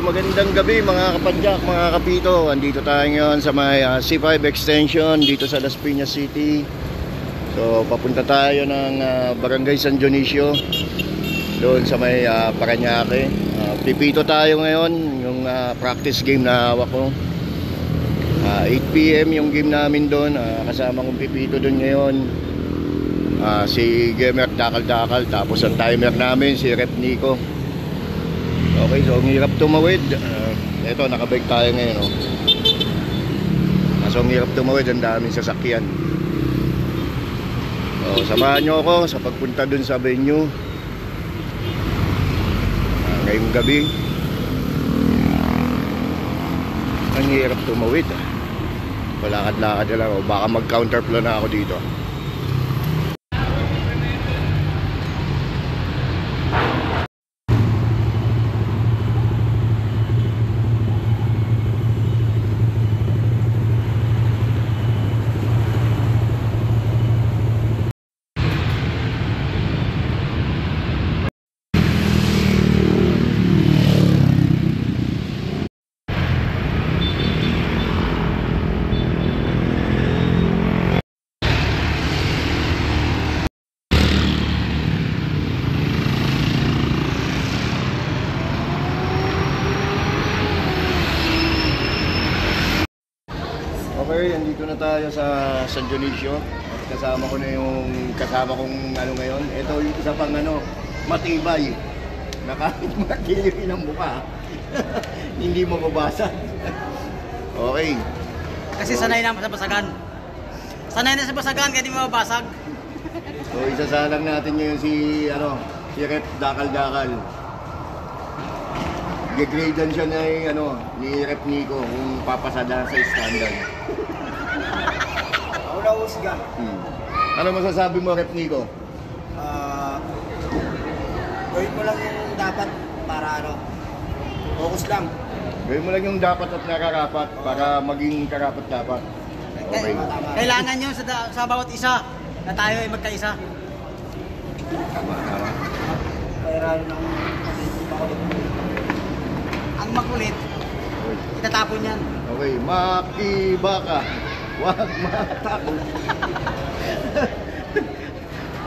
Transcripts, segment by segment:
magandang gabi mga kapadyak, mga kapito. Andito tayo ngayon sa may C5 extension dito sa Las Piñas City. So papunta tayo ng Barangay San Dionisio doon sa may Parañaque. Pipito tayo ngayon, yung practice game na hawak ko. 8 PM yung game namin doon. Kasama kong pipito doon ngayon, si Gamer Dakal-Dakal. Tapos ang timer namin si Rep Nico. Okay, so ang hirap tumawid. Ito, nakabike tayo ngayon, oh. So ang hirap tumawid, ang daming sasakyan. So samahan nyo ako sa pagpunta dun sa venue ngayong gabi. Ang hirap tumawid. Palakad-lakad na lang, oh. Baka mag-counterflow na ako dito. Okay, andito na tayo sa San Dionisio. Kasama ko na yung kasama kong ano ngayon. Ito yung isa pang matibay. Na kahit makilirin ang mukha, hindi mo mabasa. Okay. Kasi sanay na sa basagan. Sanay na sa basagan kaya hindi mo mabasag. So isasalang natin ngayon si Rep Dakal-Dakal. Gigradean siya ni Rep Nico kung papasada sa standard. Ako na usga. Ano masasabi mo, Rep Nico? Gawin mo lang yung dapat para focus lang. Gawin mo lang yung dapat at nakarapat para maging karapat-dapat. Okay. Kailangan nyo sa bawat isa na tayo ay magkaisa. Tama. Kailangan ng Ang makulit, itatapon yan. Okay, makiba ka. Huwag matakot.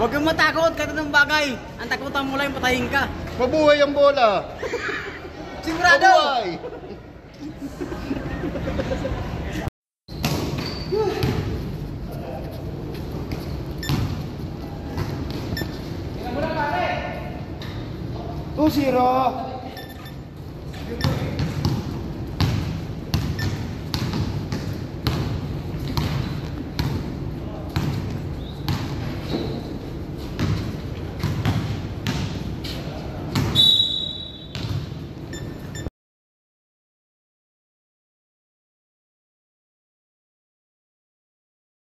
Huwag kang matakot kahit anong bagay. Ang takutan mo lang patayin ka. Mabuhay ang bola. Sigurado! Mabuhay! Zero.